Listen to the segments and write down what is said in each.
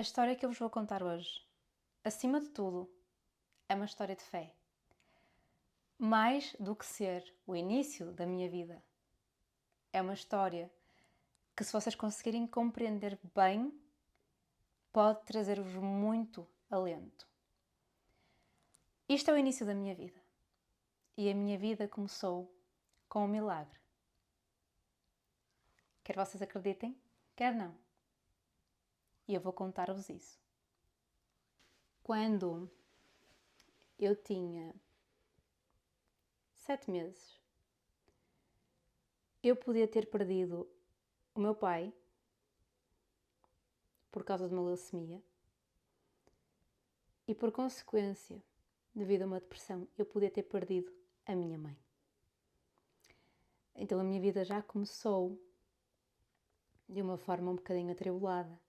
A história que eu vos vou contar hoje, acima de tudo, é uma história de fé. Mais do que ser o início da minha vida, é uma história que, se vocês conseguirem compreender bem, pode trazer-vos muito alento. Isto é o início da minha vida. E a minha vida começou com um milagre. Quer vocês acreditem, quer não. E eu vou contar-vos isso. Quando eu tinha 7 meses, eu podia ter perdido o meu pai por causa de uma leucemia e, por consequência, devido a uma depressão, eu podia ter perdido a minha mãe. Então a minha vida já começou de uma forma um bocadinho atribulada.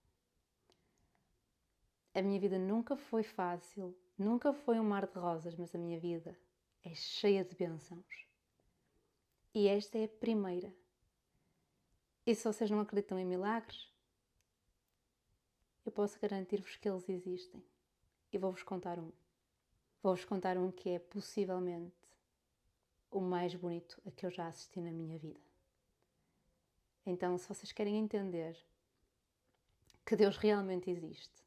A minha vida nunca foi fácil, nunca foi um mar de rosas, mas a minha vida é cheia de bênçãos. E esta é a primeira. E se vocês não acreditam em milagres, eu posso garantir-vos que eles existem. E vou-vos contar um. Vou-vos contar um que é possivelmente o mais bonito a que eu já assisti na minha vida. Então, se vocês querem entender que Deus realmente existe,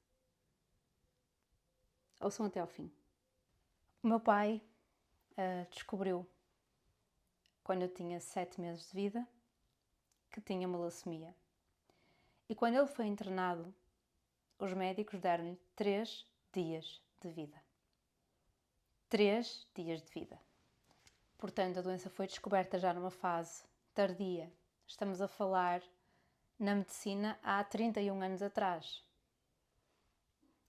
ouçam até ao fim. O meu pai descobriu, quando eu tinha 7 meses de vida, que tinha uma leucemia. E quando ele foi internado, os médicos deram-lhe 3 dias de vida. 3 dias de vida. Portanto, a doença foi descoberta já numa fase tardia. Estamos a falar na medicina há 31 anos atrás.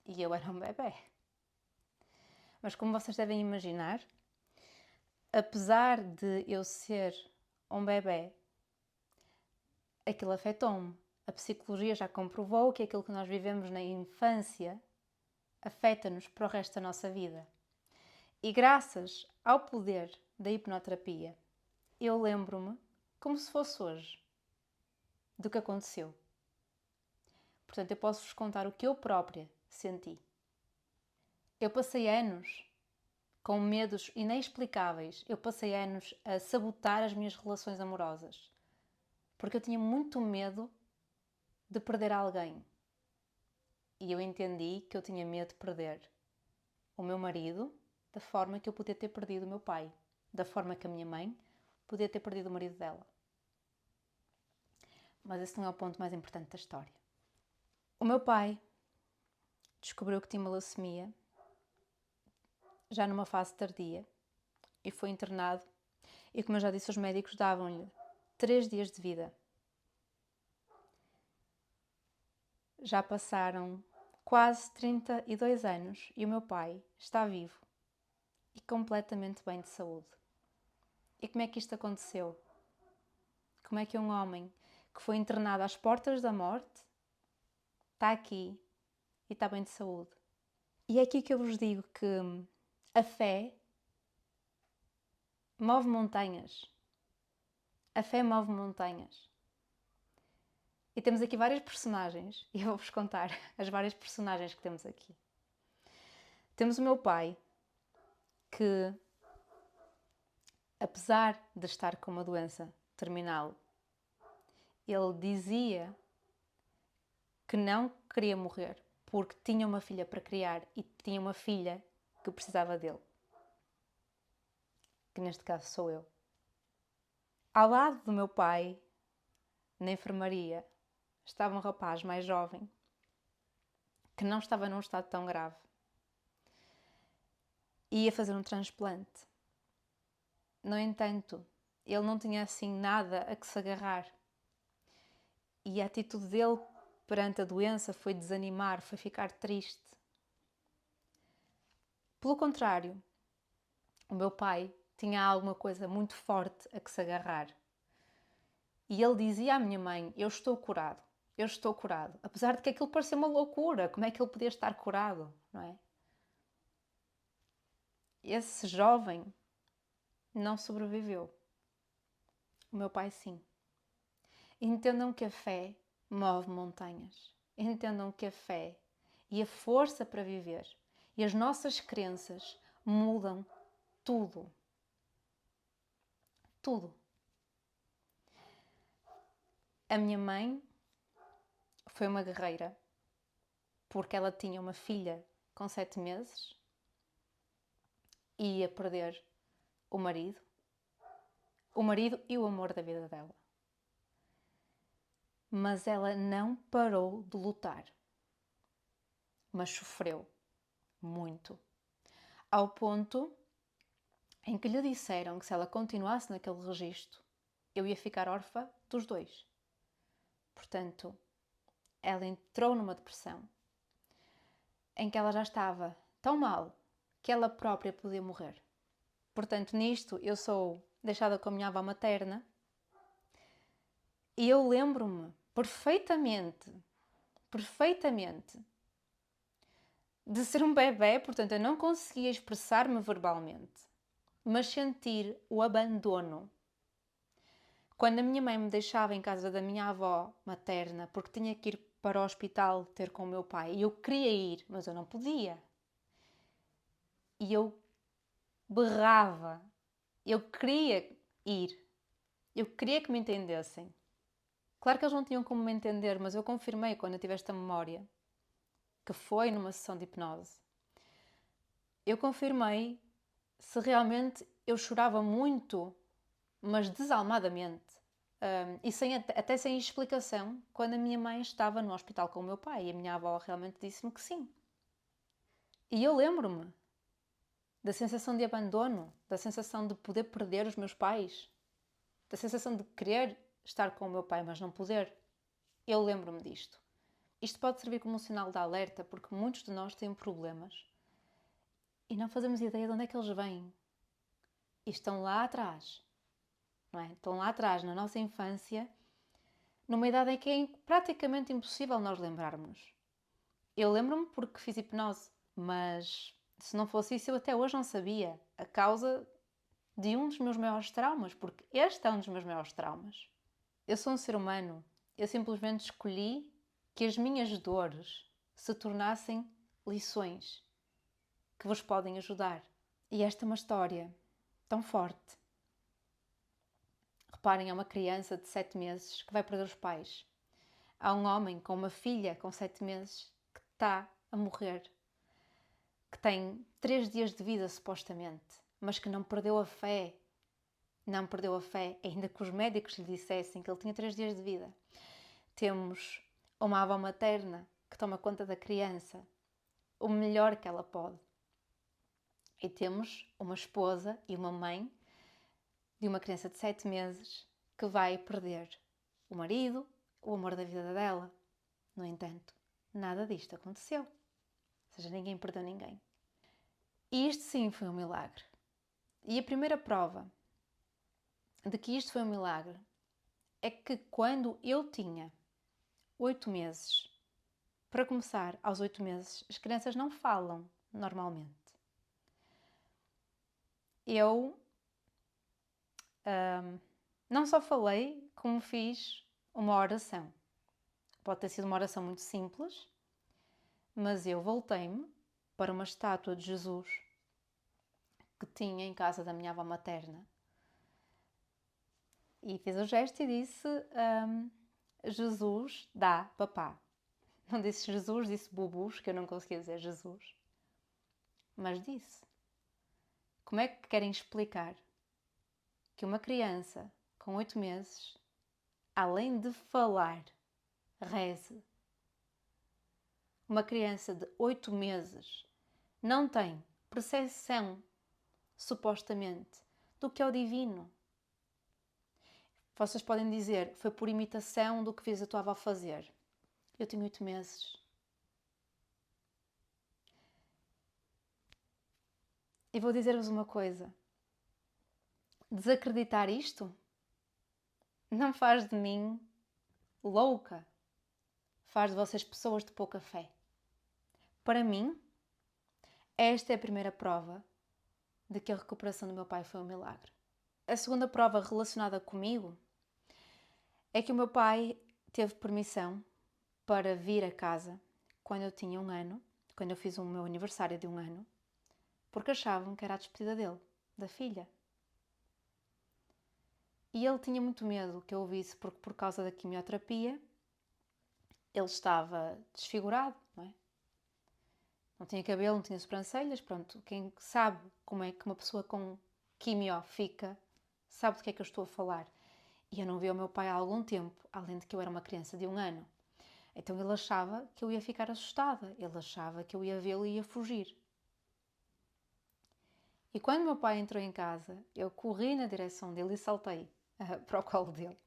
E eu era um bebê. Mas como vocês devem imaginar, apesar de eu ser um bebê, aquilo afetou-me. A psicologia já comprovou que aquilo que nós vivemos na infância afeta-nos para o resto da nossa vida. E graças ao poder da hipnoterapia, eu lembro-me, como se fosse hoje, do que aconteceu. Portanto, eu posso-vos contar o que eu própria senti. Eu passei anos com medos inexplicáveis. Eu passei anos a sabotar as minhas relações amorosas. Porque eu tinha muito medo de perder alguém. E eu entendi que eu tinha medo de perder o meu marido da forma que eu podia ter perdido o meu pai. Da forma que a minha mãe podia ter perdido o marido dela. Mas esse não é o ponto mais importante da história. O meu pai descobriu que tinha uma leucemia já numa fase tardia e foi internado. E como eu já disse, os médicos davam-lhe 3 dias de vida. Já passaram quase 32 anos e o meu pai está vivo e completamente bem de saúde. E como é que isto aconteceu? Como é que um homem que foi internado às portas da morte está aqui e está bem de saúde? E é aqui que eu vos digo que a fé move montanhas. A fé move montanhas. E temos aqui várias personagens, e eu vou-vos contar as várias personagens que temos aqui. Temos o meu pai, que, apesar de estar com uma doença terminal, ele dizia que não queria morrer, porque tinha uma filha para criar e tinha uma filha que precisava dele. Que neste caso sou eu. Ao lado do meu pai, na enfermaria, estava um rapaz mais jovem, que não estava num estado tão grave. Ia fazer um transplante. No entanto, ele não tinha assim nada a que se agarrar. E a atitude dele perante a doença foi desanimar, foi ficar triste. Pelo contrário, o meu pai tinha alguma coisa muito forte a que se agarrar. E ele dizia à minha mãe: eu estou curado, eu estou curado. Apesar de que aquilo parecia uma loucura, como é que ele podia estar curado, não é? Esse jovem não sobreviveu. O meu pai sim. Entendam que a fé move montanhas. Entendam que a fé e a força para viver. E as nossas crenças mudam tudo. Tudo. A minha mãe foi uma guerreira, porque ela tinha uma filha com 7 meses e ia perder o marido e o amor da vida dela. Mas ela não parou de lutar, mas sofreu muito, ao ponto em que lhe disseram que se ela continuasse naquele registro, eu ia ficar órfã dos dois. Portanto, ela entrou numa depressão em que ela já estava tão mal que ela própria podia morrer. Portanto, nisto eu sou deixada com a minha avó materna e eu lembro-me perfeitamente de ser um bebé, portanto eu não conseguia expressar-me verbalmente, mas sentir o abandono. Quando a minha mãe me deixava em casa da minha avó materna, porque tinha que ir para o hospital ter com o meu pai, e eu queria ir, mas eu não podia. E eu berrava. Eu queria ir. Eu queria que me entendessem. Claro que eles não tinham como me entender, mas eu confirmei quando eu tive esta memória, que foi numa sessão de hipnose. Eu confirmei se realmente eu chorava muito, mas desalmadamente. E até sem explicação, quando a minha mãe estava no hospital com o meu pai. E a minha avó realmente disse-me que sim. E eu lembro-me da sensação de abandono, da sensação de poder perder os meus pais, da sensação de querer estar com o meu pai, mas não poder. Eu lembro-me disto. Isto pode servir como um sinal de alerta, porque muitos de nós têm problemas e não fazemos ideia de onde é que eles vêm. E estão lá atrás, não é? Estão lá atrás, na nossa infância, numa idade em que é praticamente impossível nós lembrarmos. Eu lembro-me porque fiz hipnose, mas se não fosse isso eu até hoje não sabia a causa de um dos meus maiores traumas, porque este é um dos meus maiores traumas. Eu sou um ser humano, eu simplesmente escolhi que as minhas dores se tornassem lições que vos podem ajudar. E esta é uma história tão forte. Reparem, é uma criança de 7 meses que vai perder os pais. Há um homem com uma filha com 7 meses que está a morrer, que tem 3 dias de vida supostamente, mas que não perdeu a fé. Não perdeu a fé, ainda que os médicos lhe dissessem que ele tinha 3 dias de vida. Temos uma avó materna que toma conta da criança o melhor que ela pode. E temos uma esposa e uma mãe de uma criança de 7 meses que vai perder o marido, o amor da vida dela. No entanto, nada disto aconteceu. Ou seja, ninguém perdeu ninguém. E isto sim foi um milagre. E a primeira prova de que isto foi um milagre é que quando eu tinha 8 meses, para começar, aos 8 meses, as crianças não falam normalmente. Eu não só falei, como fiz uma oração. Pode ter sido uma oração muito simples, mas eu voltei-me para uma estátua de Jesus que tinha em casa da minha avó materna e fiz o gesto e disse Jesus dá papá. Não disse Jesus, disse bubus, que eu não conseguia dizer Jesus. Mas disse. Como é que querem explicar que uma criança com 8 meses, além de falar, reze? Uma criança de 8 meses não tem percepção, supostamente, do que é o divino. Vocês podem dizer, foi por imitação do que fez a tua avó fazer. Eu tinha 8 meses. E vou dizer-vos uma coisa. Desacreditar isto não faz de mim louca. Faz de vocês pessoas de pouca fé. Para mim, esta é a primeira prova de que a recuperação do meu pai foi um milagre. A segunda prova relacionada comigo é que o meu pai teve permissão para vir a casa quando eu tinha 1 ano, quando eu fiz o meu aniversário de 1 ano, porque achavam que era a despedida dele, da filha. E ele tinha muito medo que eu ouvisse, porque por causa da quimioterapia, ele estava desfigurado, não é? Não tinha cabelo, não tinha sobrancelhas, pronto. Quem sabe como é que uma pessoa com quimio fica, sabe do que é que eu estou a falar. E eu não via o meu pai há algum tempo, além de que eu era uma criança de 1 ano. Então ele achava que eu ia ficar assustada, ele achava que eu ia vê-lo e ia fugir. E quando meu pai entrou em casa, eu corri na direção dele e saltei para o colo dele.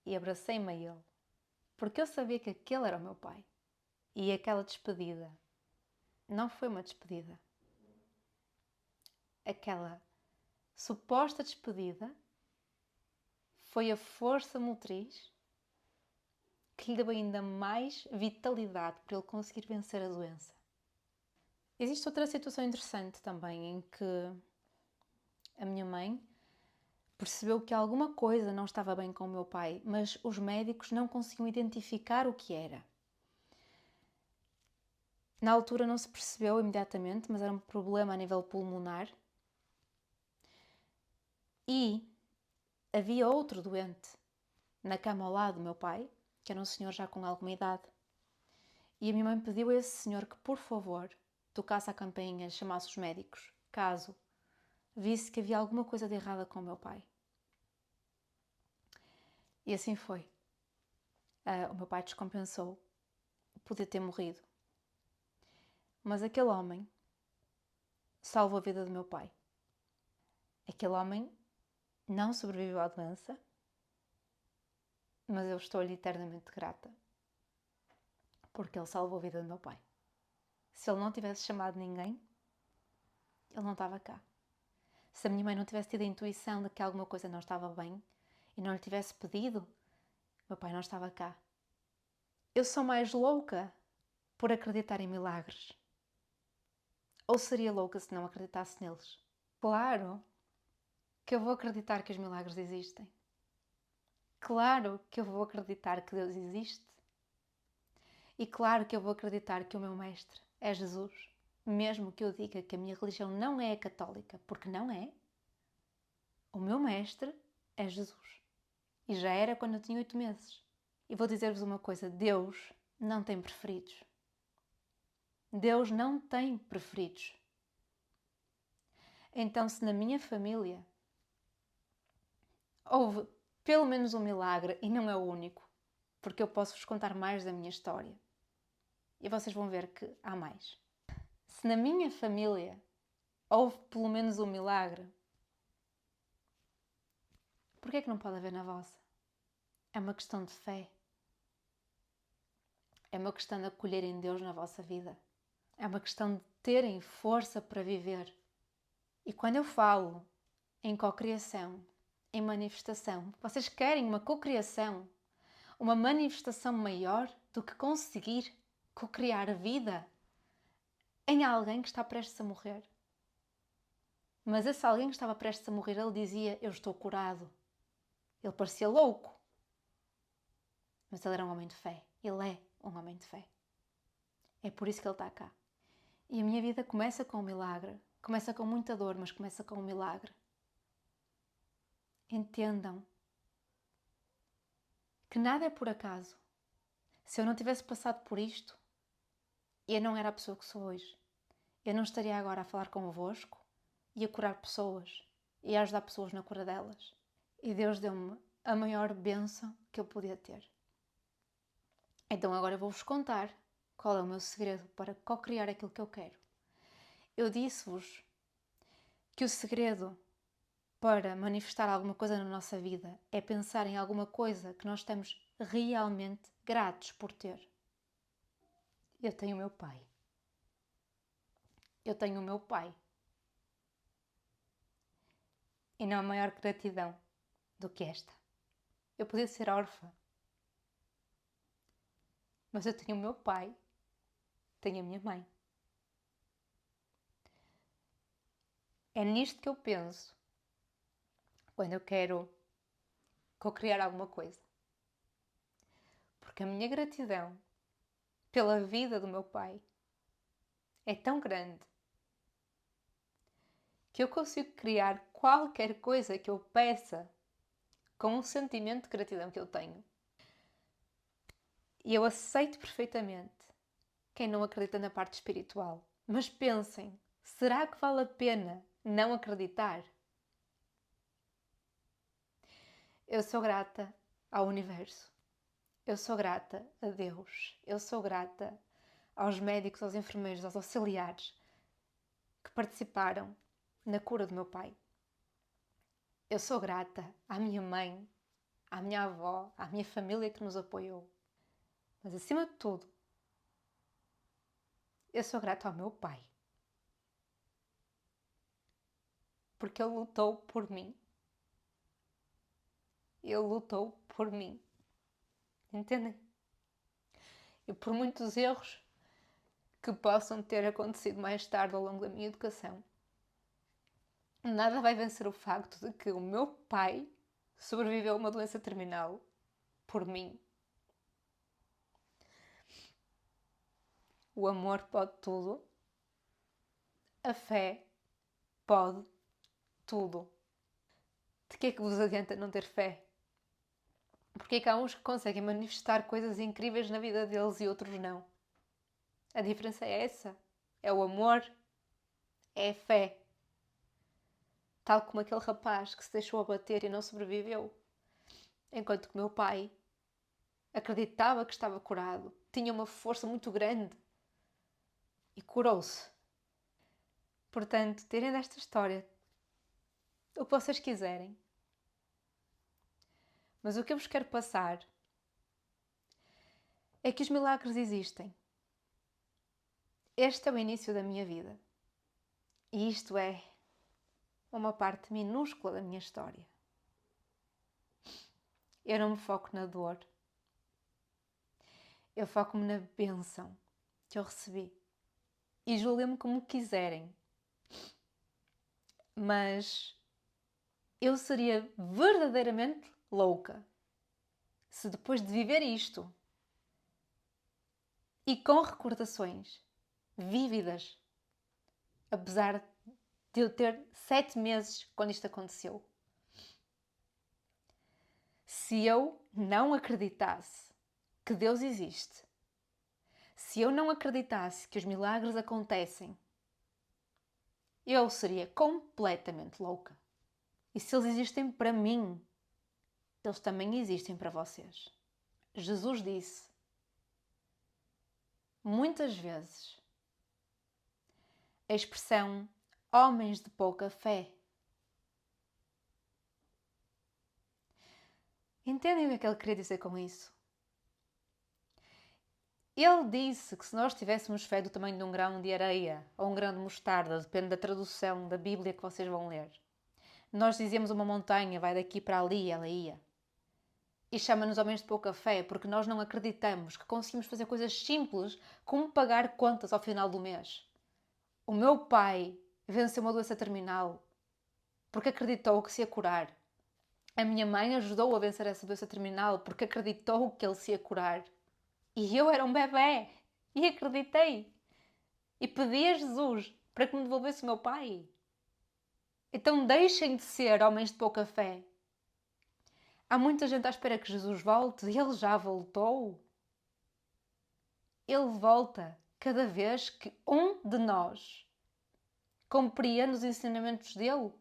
E abracei-me a ele, porque eu sabia que aquele era o meu pai. E aquela despedida não foi uma despedida. Aquela suposta despedida foi a força motriz que lhe deu ainda mais vitalidade para ele conseguir vencer a doença. Existe outra situação interessante também em que a minha mãe percebeu que alguma coisa não estava bem com o meu pai, mas os médicos não conseguiam identificar o que era. Na altura não se percebeu imediatamente, mas era um problema a nível pulmonar. E havia outro doente na cama ao lado do meu pai, que era um senhor já com alguma idade. E a minha mãe pediu a esse senhor que, por favor, tocasse a campainha e chamasse os médicos, caso visse que havia alguma coisa de errada com o meu pai. E assim foi. O meu pai descompensou. Podia ter morrido. Mas aquele homem salvou a vida do meu pai. Aquele homem não sobreviveu à doença, mas eu estou-lhe eternamente grata, porque ele salvou a vida do meu pai. Se ele não tivesse chamado ninguém, ele não estava cá. Se a minha mãe não tivesse tido a intuição de que alguma coisa não estava bem e não lhe tivesse pedido, meu pai não estava cá. Eu sou mais louca por acreditar em milagres. Ou seria louca se não acreditasse neles? Claro que eu vou acreditar que os milagres existem. Claro que eu vou acreditar que Deus existe. E claro que eu vou acreditar que o meu mestre é Jesus. Mesmo que eu diga que a minha religião não é a católica, porque não é, o meu mestre é Jesus. E já era quando eu tinha 8 meses. E vou dizer-vos uma coisa, Deus não tem preferidos. Deus não tem preferidos. Então, se na minha família houve pelo menos um milagre, e não é o único, porque eu posso-vos contar mais da minha história, e vocês vão ver que há mais. Se na minha família houve pelo menos um milagre, por que é que não pode haver na vossa? É uma questão de fé. É uma questão de acolherem Deus na vossa vida. É uma questão de terem força para viver. E quando eu falo em cocriação, em manifestação, vocês querem uma cocriação, uma manifestação maior do que conseguir cocriar a vida em alguém que está prestes a morrer. Mas esse alguém que estava prestes a morrer, ele dizia, eu estou curado. Ele parecia louco. Mas ele era um homem de fé. Ele é um homem de fé. É por isso que ele está cá. E a minha vida começa com um milagre. Começa com muita dor, mas começa com um milagre. Entendam que nada é por acaso. Se eu não tivesse passado por isto, eu não era a pessoa que sou hoje. Eu não estaria agora a falar convosco e a curar pessoas e a ajudar pessoas na cura delas. E Deus deu-me a maior bênção que eu podia ter. Então agora eu vou-vos contar qual é o meu segredo para co-criar aquilo que eu quero. Eu disse-vos que o segredo para manifestar alguma coisa na nossa vida é pensar em alguma coisa que nós estamos realmente gratos por ter. Eu tenho o meu pai. Eu tenho o meu pai. E não há maior gratidão do que esta. Eu podia ser órfã, mas eu tenho o meu pai, tenho a minha mãe. É nisto que eu penso quando eu quero co-criar alguma coisa. Porque a minha gratidão pela vida do meu pai é tão grande que eu consigo criar qualquer coisa que eu peça com um sentimento de gratidão que eu tenho. E eu aceito perfeitamente quem não acredita na parte espiritual. Mas pensem, será que vale a pena não acreditar? Eu sou grata ao universo. Eu sou grata a Deus. Eu sou grata aos médicos, aos enfermeiros, aos auxiliares que participaram na cura do meu pai. Eu sou grata à minha mãe, à minha avó, à minha família que nos apoiou. Mas acima de tudo, eu sou grata ao meu pai. Porque ele lutou por mim. Ele lutou por mim. Entendem? E por muitos erros que possam ter acontecido mais tarde ao longo da minha educação, nada vai vencer o facto de que o meu pai sobreviveu a uma doença terminal por mim. O amor pode tudo. A fé pode tudo. De que é que vos adianta não ter fé? Porque é que há uns que conseguem manifestar coisas incríveis na vida deles e outros não? A diferença é essa. É o amor, é a fé. Tal como aquele rapaz que se deixou abater e não sobreviveu. Enquanto que meu pai acreditava que estava curado, tinha uma força muito grande e curou-se. Portanto, tirem desta história o que vocês quiserem. Mas o que eu vos quero passar é que os milagres existem. Este é o início da minha vida. E isto é uma parte minúscula da minha história. Eu não me foco na dor. Eu foco-me na bênção que eu recebi. E julguem-me como quiserem. Mas eu seria verdadeiramente louca se depois de viver isto e com recordações vívidas, apesar de eu ter 7 meses quando isto aconteceu, se eu não acreditasse que Deus existe, se eu não acreditasse que os milagres acontecem, eu seria completamente louca. E se eles existem para mim, eles também existem para vocês. Jesus disse muitas vezes a expressão homens de pouca fé. Entendem o que é que ele queria dizer com isso? Ele disse que se nós tivéssemos fé do tamanho de um grão de areia ou um grão de mostarda, depende da tradução da Bíblia que vocês vão ler, nós dizíamos uma montanha, vai daqui para ali e ela ia. E chama-nos homens de pouca fé porque nós não acreditamos que conseguimos fazer coisas simples como pagar contas ao final do mês. O meu pai venceu uma doença terminal porque acreditou que se ia curar. A minha mãe ajudou a vencer essa doença terminal porque acreditou que ele se ia curar. E eu era um bebê e acreditei. E pedi a Jesus para que me devolvesse o meu pai. Então deixem de ser homens de pouca fé. Há muita gente à espera que Jesus volte e ele já voltou. Ele volta cada vez que um de nós compreende os ensinamentos dele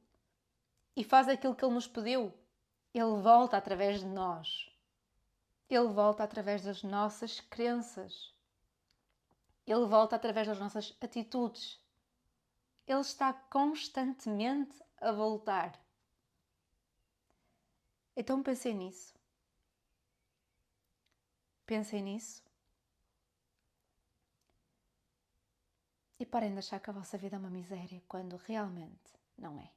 e faz aquilo que ele nos pediu. Ele volta através de nós. Ele volta através das nossas crenças. Ele volta através das nossas atitudes. Ele está constantemente a voltar. Então pensem nisso. Pensem nisso. E parem de achar que a vossa vida é uma miséria quando realmente não é.